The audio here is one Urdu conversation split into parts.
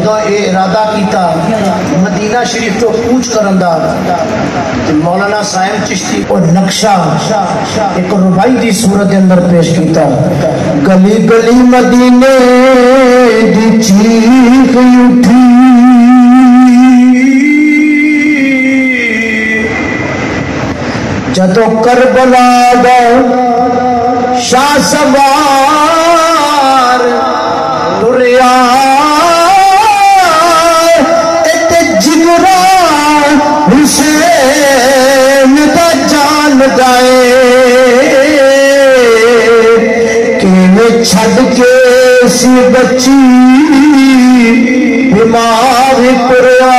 ارادہ کیتا مدینہ شریف تو کوچ کرن دا مولانا صاحب چشتی اور نقشہ ایک ربائی دی صورت کے اندر پیش کیتا گلی گلی مدینے دی چیخ اٹھی جدو کربلا دا شاہ سوار تریا حسین دا جان دائے کہ چھڑ کے سی بچی بیمار پریا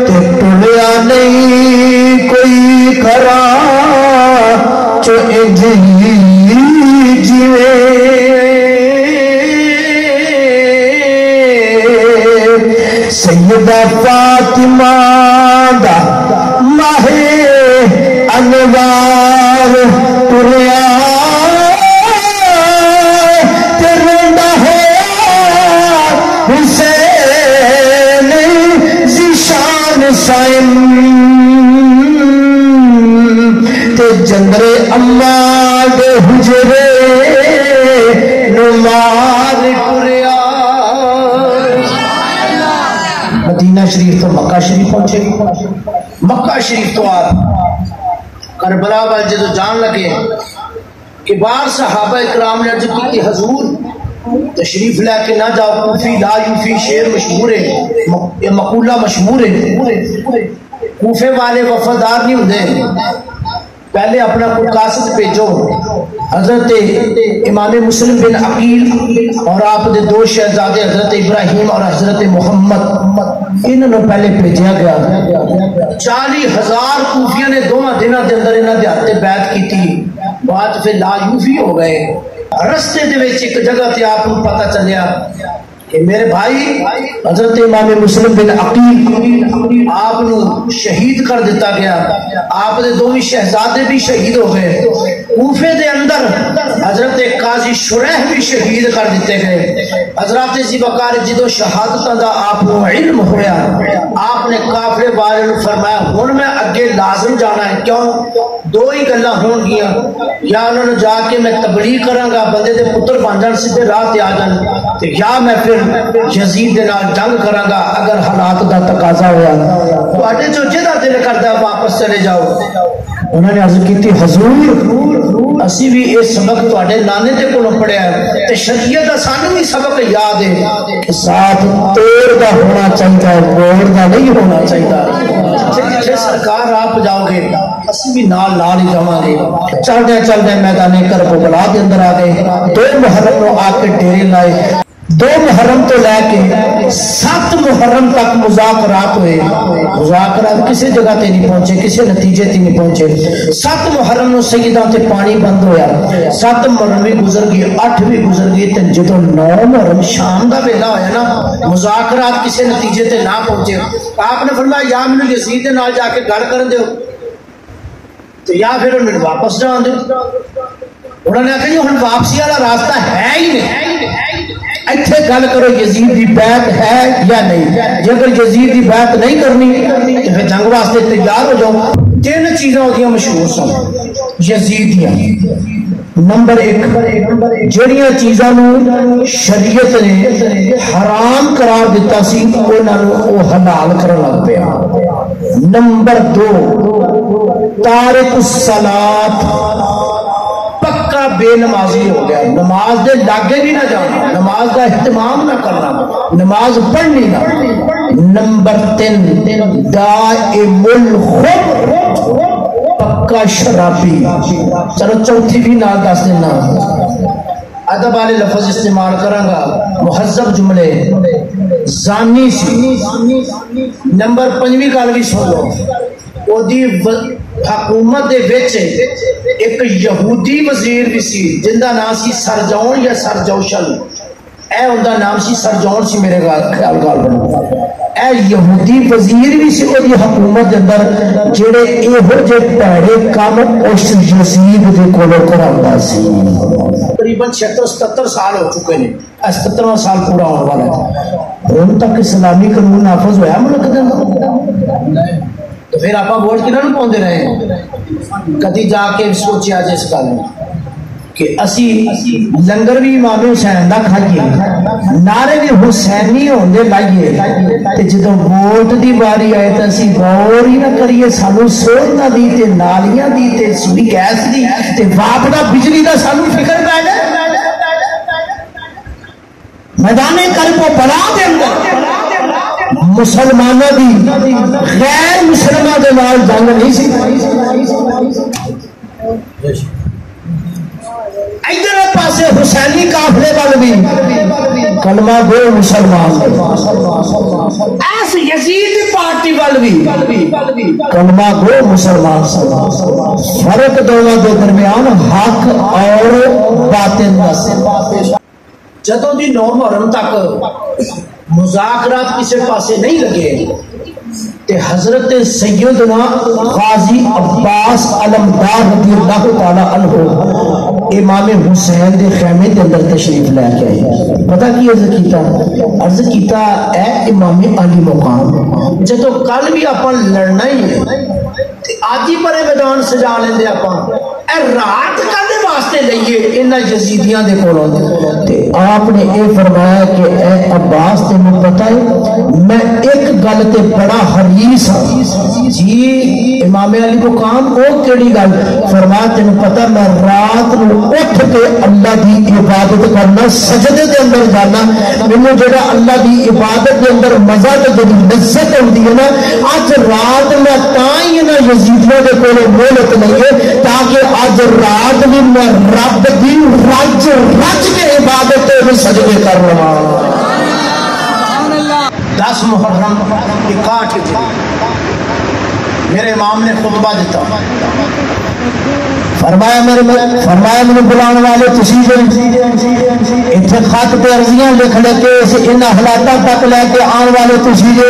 تے ٹریا نہیں کوئی کرا چو انجی جیوے سیدہ فاطمہ دا ماہ انوار تریا ترندہ ہویا حسین زیشان سائم تے جندر اماں دے حجرے نمار تریا مدینہ شریف تو مکہ شریف پہنچے مکہ شریف تو آپ کربلا وال جدو جان لگے کہ بار صحابہ اکرام نے عرض کی حضور تشریف لے کے نہ جاؤ کوفی لا یوفی شعر مشہور ہے یہ مقولہ مشہور ہے کوفے والے وفادار نہیں ہوندے پہلے اپنا کوئی قاصد بھیجو حضرت امام مسلم بن عقیل اور آپ دے دو شہزادے حضرت ابراہیم اور حضرت محمد انہوں نے پہلے بھیجا گیا 40,000 کوفیوں نے دونوں دنوں کے اندر انہوں نے ہاتھ بیعت کی تھی بعد پھر لا یوفی ہو گئے رستے دے وچ ایک جگہ تے آپ کو پتہ چلیا کہ میرے بھائی حضرت امام مسلم بن عقیل آپ نو شہید کر دیتا گیا آپ دے دو شہزادے بھی شہید ہو گئے کوفے دے اندر حضرت قاضی شریح بھی شہید کر دیتے گئے حضرت ذوالفقار جدو شہادت دا آپ کو علم ہویا آپ نے قافلے والے نے فرمایا ہن میں اگے لازم جانا ہے کیوں دو ہی گلاں ہون گیاں یا انہوں نے جا کے میں تبلیغ کراں گا بندے دے پتر بن جان سیدھے راہ تے آ جان تے یا میں پھر یزید دے نال جنگ کراں گا اگر حالات دا تقاضا ہوا تواڈے جو جدا دل کردا واپس چلے جاؤ انہوں نے عرض کی تھی حضور اسی بھی یہ سبق تواڈے نانے دے کولوں پڑھیا ہے تے شریعت دا سانوں بھی سبق یاد ہے کہ ساتھ توڑ دا ہونا چاہیے موڑ دا نہیں ہونا چاہیے جتھے سرکار آپ جاؤ گے اسی بھی نال نال ہی جاواں گے چلدے میدان کربلا دے اندر آ گئے 2 محرم نو آ کے ڈیرے لائے 2 محرم تو لے کے 7 محرم تک مذاکرات ہوئے مذاکرات کسی جگہ تے نہیں پہنچے کسی نتیجے تے نہیں پہنچے 7 محرم نو سیداں تے پانی بند ہویا 7 محرم بھی گزر گئی 8 بھی گزر گئی تے جدوں 9 محرم شام دا ویلا ہویا نا مذاکرات کسی نتیجے تے نہ پہنچے آپ نے فرمایا یا مینوں یزید دے نال جا کے گل کرن دیو تو یا پھر انہوں نے واپس جان دیو انہوں نے کہا ہن واپسی والا راستہ ہے ہی نہیں ایتھے گل کرو یزید دی بیعت ہے یا نہیں جے اگر یزید دی بیعت نہیں کرنی تو پھر جنگ واسطے تیار ہو جاؤ 3 چیزاں ہوندیاں مشہور سن یزیدیاں نمبر 1 جڑیاں چیزاں نو شریعت نے حرام قرار دیتا سی انہاں نو او حلال کرن لگ پیا نمبر 2 تارک الصلاۃ پکا بے نمازی ہو گیا نماز دے لاگے بھی نہ جانا نماز کا اہتمام نہ کرنا نماز پڑھنی نہ نمبر 3 دائم الخمر پکا شرابی چلو چوتھی بھی نہ دس دینا ادب والے لفظ استعمال کروں گا مہذب جملے زانی سی نمبر 5ویں گل بھی سن لو اودی حکومت دے وچ ایک یہودی وزیر بھی سی جن دا نام سی سرجون یا سرجوشل اے ان دا نام سی سرجون سی میرے خیال گال بنو اے یہودی وزیر بھی سی اودی حکومت دے اندر جڑے ایہو جے پیڑے کام اس یزید دے کولوں کراوندا سی تقریباً 76-77 سال ہو چکے نے 77واں سال پورا ہونے والا ہے ہوں تک اسلامی قانون نافذ ہوا ملک دے اندر؟ تو پھر آپ ووٹ کنہوں پاؤندے رہے؟ کدی جا کے سوچیا جس گل کہ اسی لنگر بھی امام حسین دا کھائیے، نعرے بھی حسینی ہوندے لائیے، تے جدو ووٹ دی باری آئے تو اسی غور ہی نہ کریے، سانو سونا دی تے نالیاں دی تے سوئی گیس دی تے واپڑا بجلی دا سانو فکر پہ جائے۔ میدان کرب و بلا دے اندر مسلمانوں دی غیر مسلمان دے نال جنگ نہیں سی، ادھر پاسے حسینی قافلے وال بھی کلمہ گو مسلمان، ایس یزید پارٹی وال بھی کلمہ گو مسلمان۔ فرق دونوں کے درمیان حق اور باطن دا۔ جدوں دی 9 محرم تک مذاکرات کسی پاسے نہیں لگے تے حضرت سیدنا غازی عباس علمدار رضی اللہ تعالی عنہ امام حسین دے خیمے دے اندر تشریف لے کے آئے۔ پتہ کی عرض کیتا اے امام علی مقام، جدو کل بھی آپ لڑنا ہی ہے آج ہی پرے میدان سجا لیندے آپ، اے رات کدے واسطے لئیے انہاں یزیدیاں دے کولوں تے آپ نے اے فرمایا کہ اے عباس تینوں پتہ ہے میں ایک گل تے بڑا حریص ہوں۔ جی امام علی مقام او کیڑی گل؟ فرمایا تینوں پتہ میں رات نو اٹھ کے اللہ دی عبادت کرنا، سجدے دے اندر جانا، مینوں جڑا اللہ دی عبادت دے اندر مزہ تے جڑی لذت ہوندی ہے نا، اج رات میں تاں ہی انہاں یزیدیاں دے کولوں مہلت لئیے تاکہ اج رات بھی میں رب دی رج کے عبادت تے سجدے کر رہا۔ 10 محرم 61 میرے امام نے خطبہ دیتا، فرمایا میرے بلانے والے تسی جو اتنے خط پہ عرضیاں لکھ لے کے ان حالاتوں تک لے کے آن والے تسی جو،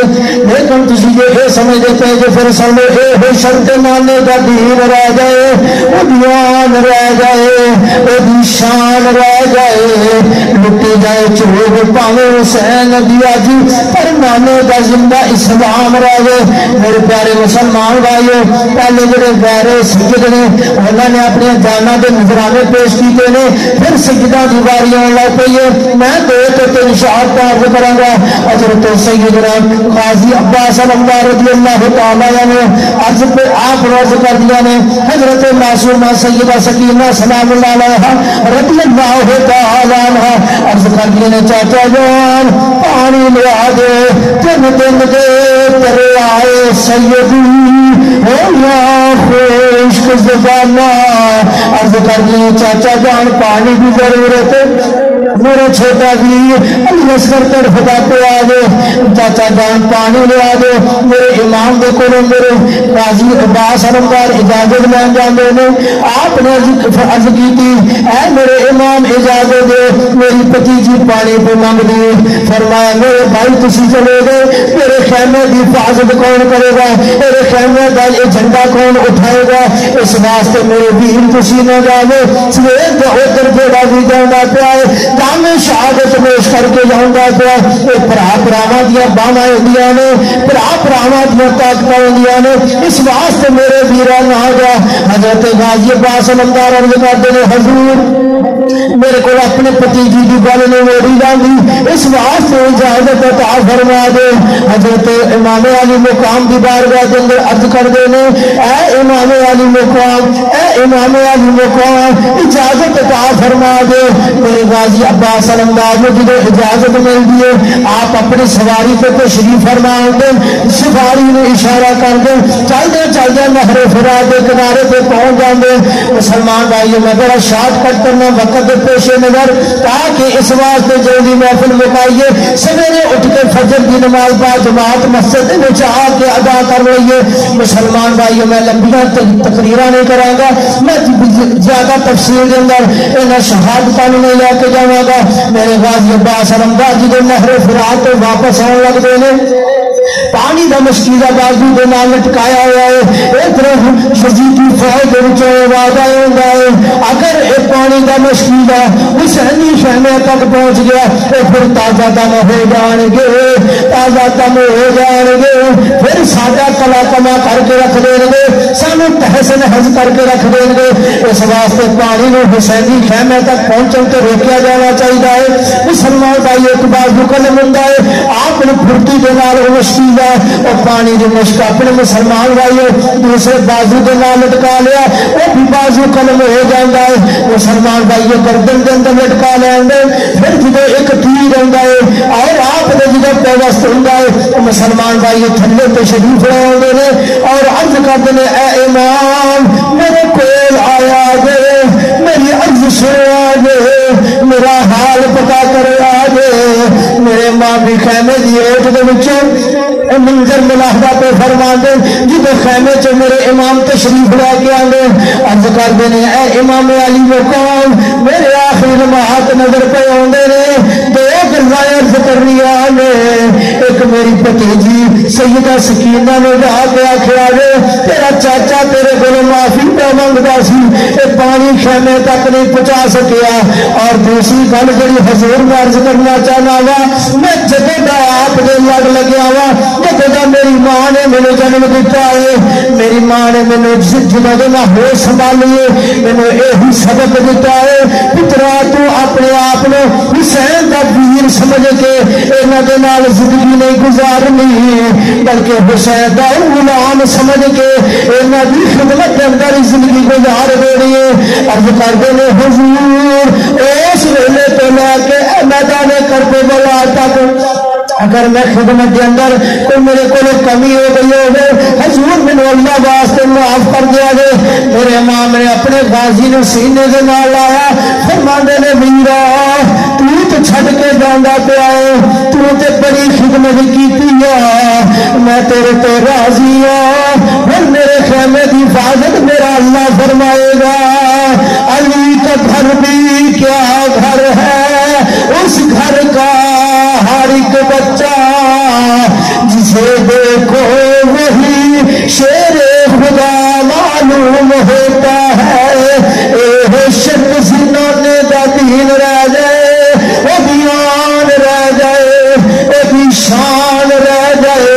لیکن تسی جو یہ سمجھ دیتے ہیں جو پھر سمجھے اے ہو شرط نانے کا دین رہ جائے، وہ دیوان رہ جائے، وہ دی شان رہ جائے، لٹی جائے چوب پاوے حسین دیا جی پر نانے کا زندہ اسلام رہ جائے۔ میرے پیارے مسلمان بھائیو، پہلے جڑے غیر سجد نے انہوں نے اپنے جانا کے نظرانے پیش کیتے نے، پھر سجدہ دی باری آن لگ پئی ہے۔ میں 2 تو 3 اشعار عرض کراں گا۔ حضرت سیدنا غازی عباس علمدار رضی اللہ تعالی عنہ عرض پہ آپ عرض کر دیا نے، حضرت معصومہ سیدہ سکینہ سلام اللہ علیہا رضی اللہ تعالی عنہ عرض کر دیا نے، چاچا جان پانی لیا دے 3 دن دے تیرے آئے سیدی ہو یا خوش زبانہ۔ عرض کر دیا چاچا جان پانی کی ضرورت ہے، میرے چھوٹا جی علی اصغر طرف پہ آ دے، چاچا جان پانی لے آ دے۔ میرے امام دے کولوں میرے غازی عباس علمدار اجازت لین جاندے نے، آپ نے عرض کی تھی اے میرے امام اجازت دے، میری بھتیجی پانی پہ مانگ دی۔ فرمایا میرے بھائی تسی چلے گئے، میرے خیمے کی حفاظت کون کرے گا، میرے خیمے کا یہ جھنڈا کون اٹھائے گا، اس واسطے میرے ویر تسی نہ جاؤ، سویر تو ادھر جڑا بھی جانا پیا ہے جامع شہادت پیش کر کے جاؤں پیا، یہ براواں دیاں باہاں ہوندیاں نے، براواں دیاں طاقتاں ہوندیاں نے، اس واسطے میرے ویراں نہ جا۔ حضرت غازی عباس علمدار عرض کرتے ہیں حضور میرے کو اپنے بھتیجی کی گل نہیں موڑی جاندی، اس واسطے اجازت عطا فرما دے۔ حضرت امام علی مقام کی بارگاہ کے اندر عرض کرتے ہیں اے امام علی مقام، اے امام علی مقام اجازت عطا فرما دے۔ میرے غازی عباس علمدار نے جدو اجازت مل دی آپ اپنی سواری پہ تشریف فرما دیں، سواری نے اشارہ کر دیں، چلتے نہر فرات کے کنارے پہ پہنچ جاندے۔ مسلمان بھائی میں بڑا شارٹ کٹ کرنا وقت پیش نظر تاکہ اس واسطے جلدی محفل مکائیے، سویرے اٹھ کے فجر کی نماز با جماعت مسجد میں آ کے ادا کر لئیے۔ مسلمان بھائی میں لمبیاں تقریراں نہیں کراں گا، میں زیادہ تفصیل کے اندر انہاں شہادتاں نہیں لے کے جاواں گا۔ میرے غازی عباس علمدار جی نہر فرات تو واپس آن لگتے ہیں، پانی پانی دا مشکیلا بازو دے نال لٹکایا ہوا ہے. ادھر یزیدی فوج دے وچوں آواز آوندا ہے اگر اے پانی دا مشکیلا حسینی خیمے تک پہنچ گیا تو پھر تازہ دم ہو جان گے, تازہ دم ہو جان گے, پھر ساڈا کلا کما کر کے رکھ دیں گے, سانو تہس نہس کر کے رکھ دیں گے. اس واسطے پانی نو حسینی خیمے تک پہنچن تو روکیا جانا چاہیے. مسلمان بھائی ایک بازو قلم ہوں آپ نے پھرتی کے نال مشکیلا اور پانی کی مشک اپنے مسلمان بھائی دوسرے بازو کے نال لٹکا لیا وہ بھی بازو قلم ہو جاتا ہے. مسلمان بھائی گردن کے اندر لٹکا لیں گے. پھر جب ایک تیر آتا ہے اور آپ نے جب پیوست ہوں تو مسلمان بھائی تھلے پہ شریف لے نے اور عرض کرتے ہیں اے امام میرے کول آیا گے, میری عرض سنا گے, میرا حال پتا کرے آگے. میرے ماں بھی خیمے دی اوٹ دے وچوں منظر ملاحظہ پہ فرما دے جب خیمے چ میرے امام تشریف لے کے آندے عرض کرتے ہیں اے امام علی مقام میرے آخری لمحات نظر پہ آندے نے. دو گلاں عرض کرنی آنے ایک میری بھتیجی سیدہ سکینہ نے جا کے آخیا گے تیرا چاچا تیرے کو معافی پہ منگتا سی اے پانی خیمے تک نہیں پہنچا سکیا. اور دوسری گل جی حضور میں عرض کرنا چاہنا وا میں جدوں دا آپ دے لگ لگیا وا جدوں دا میری ماں نے مینوں جنم دیتا ہے, میری ماں نے مینوں جنہاں دے نال ہوش سنبھالیے مینوں یہی سبق دیتا ہے پترا تو اپنے آپ نے حسین دا ویر سمجھ کے انہاں دے نال زندگی نہیں گزارنی بلکہ حسین دا غلام سمجھ کے انہاں دی خدمت دے اندر زندگی گزار دینی ہے. عرض کردے نے حضور اس ویلے تو لے کے میدان کربلا تک اگر میں خدمت کے اندر کوئی میرے کو کمی ہو گئی ہوگی حضور میں اللہ واسطے معاف کر دیا گے. میرے امام نے اپنے غازی نے سینے کے نال لایا فرماندے نے میرا تو چھڈ کے جانا پیا ہے تو تے بڑی خدمت کیتی ہے میں تیرے تو راضی ہوں ہن میرے خیمے کی حفاظت میرا اللہ فرمائے گا. علی کا گھر بھی کیا گھر ہے اس گھر کا ہر ایک بچہ جسے دیکھو وہی شیر خدا معلوم ہوتا ہے. اے شرک زنانے دا دین رہ جائے وہ بیان رہ جائے وہ شان رہ جائے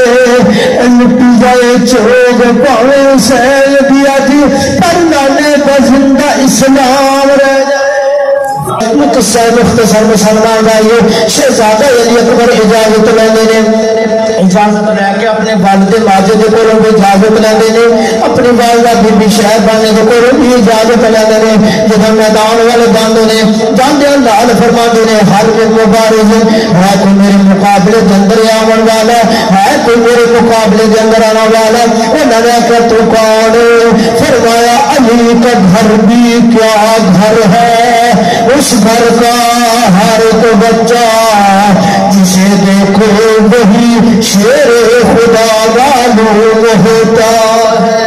لٹی جائے چوگ پاوے سیل دیا تھی پر نانے کا زندہ اسلام رہ جائے. مختصر مسلمان بھائی شہزادہ علی اکبر اجازت لیندے نے اجازت لے کے اپنے والد ماجد کو بھی اجازت لیندے نے اپنی والدہ بی بی شہبانے کو بھی اجازت لیندے نے. جب میدان والے باندھے نے جاندے لال فرماندے نے ہر ایک مبارز ہے کوئی میرے مقابلے کے اندر آون والا ہے کوئی میرے مقابلے کے اندر آنا والا. انہوں نے کہا تو کون؟ فرمایا علی کا گھر بھی کیا گھر ہے اس گھر کا ہر ایک بچہ جسے دیکھو وہی شیر خدا معلوم ہوتا ہے.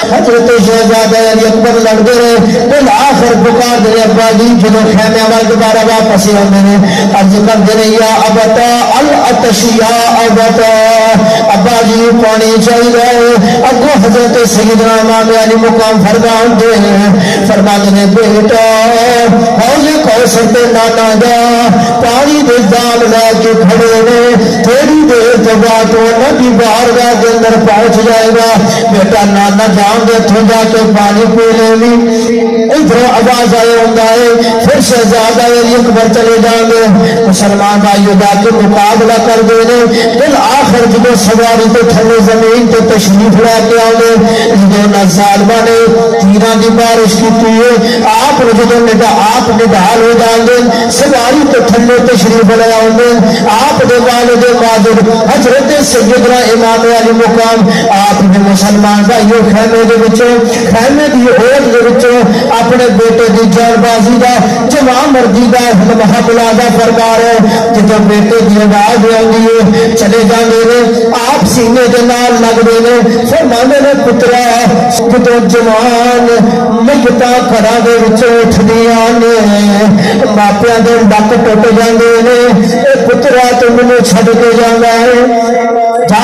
حضرت شہزادہ علی اکبر لڑتے رہے پھر آخر پکار دے ابا جی جدو خیمے والے دوبارہ واپس آتے ہیں عرض کرتے ہیں یا ابتا العطش یا ابتا ابا جی پانی چاہیے. اگو حضرت سیدنا امام علی مقام فرماتے ہیں فرماتے ہیں بیٹا حوض کوثر تے نانا دا پانی دے جام لے کے کھڑے نے تھوڑی دیر کے بعد نبی بارگاہ کے اندر پہنچ جائے گا. بیٹا نانا جان دے تھو جا کے پانی پی لے لی ادھر آواز آئے ہوتا ہے پھر شہزادہ علی اکبر چلے جائیں گے. مسلمان بھائیوں جا کے مقابلہ کر دے نے پھر آخر جب سواری تو تھلے زمین تو تشریف لے کے آؤ جب ظالمہ نے تیران کی بارش کی ہے آپ جب آپ نڈال ہو جائیں گے سواری تو تھلے تشریف لے آؤ گے. آپ دے والد ماجد حضرت سیدنا امام علی مقام آپ نے مسلمان بھائیوں خیمے دے وچوں خیمے دی اوٹ دے وچوں اپنے بیٹے دی جان بازی دا جوان مردی دا لمحہ بلازا فرما رہے جدو بیٹے دی آواز آتی ہے چلے جاندے نے آپ سینے دے نال لگدے نے فرماندے نے پترا جدو جوان میتاں گھراں دے وچوں اٹھدیاں نے ماپیاں دے ڈک ٹوٹ جاندے نے اے پترا تو مینوں چھڈ کے جاندا ہے جا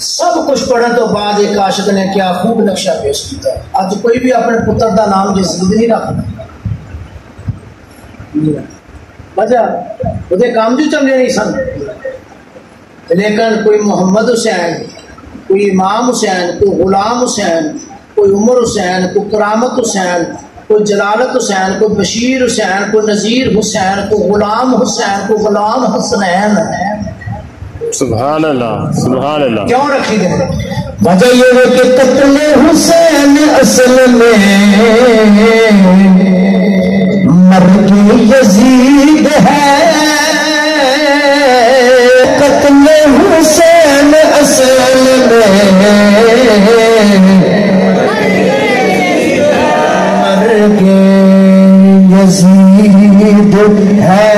سب کچھ پڑھنے تو بعد ایک عاشق نے کیا خوب نقشہ پیش کیا. اج کوئی بھی اپنے پتر دا نام جسید نہیں رکھتا. وجہ وہ کام جو چنگے نہیں سن، لیکن کوئی محمد حسین، کوئی امام حسین، کوئی غلام حسین، کوئی عمر حسین، کوئی کرامت حسین، کوئی جلالت حسین، کوئی بشیر حسین، کوئی نذیر حسین، کوئی غلام حسین، کوئی غلام حسنین. سبحان اللہ سبحان اللہ. کیوں رکھی گئے؟ وجہ یہ ہے کہ قتل حسین اصل میں مرگ یزید ہے. قتل حسین اصل میں مرگ یزید ہے.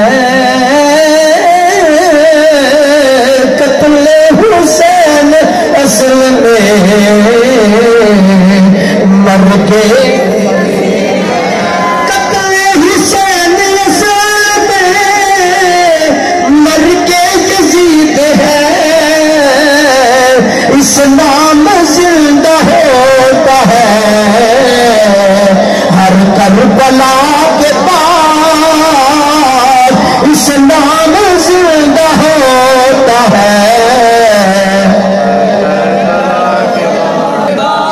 قتل حسین اصل میں مرگ اسلام زندہ ہوتا ہے ہر کربلا کے بعد. اسلام زندہ ہوتا ہے.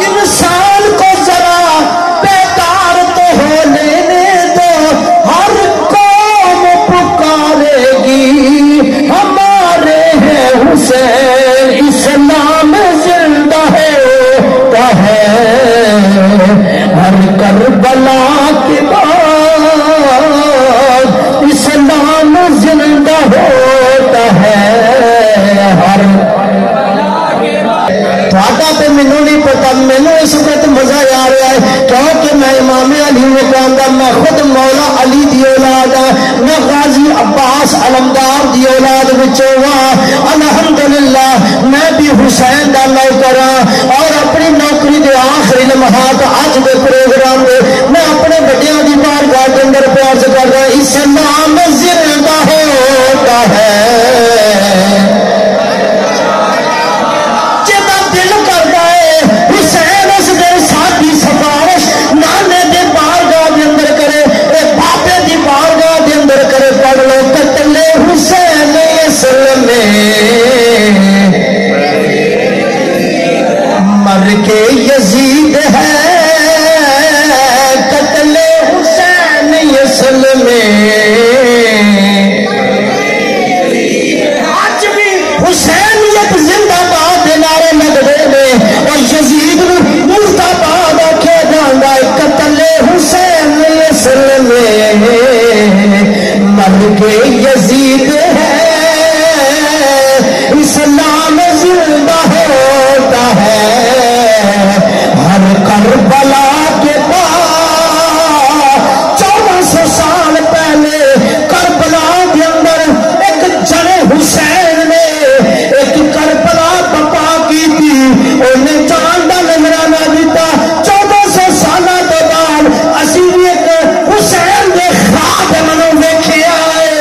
انسان کو ذرا بیدار تو ہو لینے دو. ہر قوم پکارے گی ہمارے ہیں حسین. اسلام زندہ ہوتا ہے ہر کربلا کے بعد. اسلام زندہ ہوتا ہے ہر. تھوڑا تو مینو نہیں پتا، مینو اس وقت مزہ آ رہا ہے کیونکہ میں امام علی مقام دا، میں خود مولا علی دی اولاد ہاں، میں غازی عباس علمدار دی اولاد وچوں ہاں. الحمدللہ میں بھی حسین دا نوکر ہاں اور اپنی نوکری دے آخری لمحات اج دے پروگرام دے میں اپنے بڑیاں دی بارگاہ دے اندر پیش کر رہا. اسلام زندہ ہوتا ہے. مرگ یزید ہے. قتل حسین اصل میں آج بھی حسینیت زندہ باد نعرے لگتے ہیں اور یزید مرد آباد آکھیا جاندا ہے. قتل حسین اصل میں مرگ یزید ہے. اسلام زندہ ہوتا ہے ہر کربلا کے بعد. 1400 سال پہلے کربلا کے اندر ایک جنے حسین نے ایک کربلا بپا کی تھی. انہیں جان کا نذرانہ دیتا. 1400 سال کے بعد اسی بھی ایک حسین کے خواب منو دیکھے آئے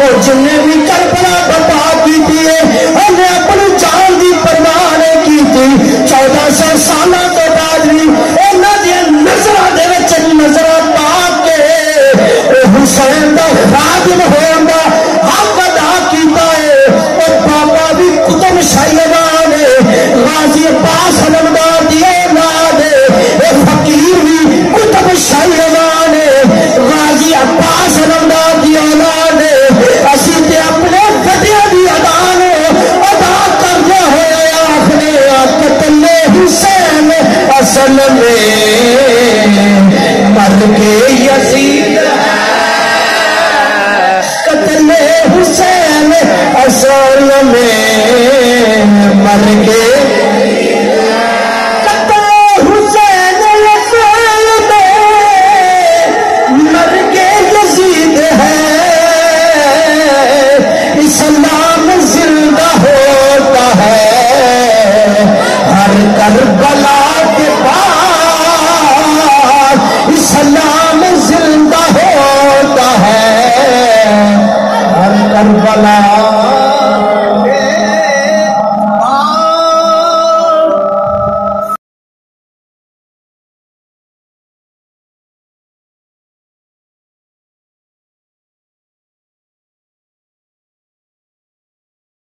اور جن نے بھی کربلا بپا کی تھی انہیں اپنی جان کی پرواہ نہیں کی تھی. 1400 سال کے بعد بھی انہوں نے نظر نظر پا کے حسین کا خادم ہوگا حق ادا کیتا ہے. اور بابا بھی قطب شاہیان غازی عباس علمدار دی اولاد فقیر بھی قطب شاہیان غازی عباس علمدار دی اولاد. اسی تے اپنے فٹیا دی ادان ادا کرنا ہوا آخنے قتل حسین اصل میں مرگ یزید ہے. قتل حسین اصل میں مرگ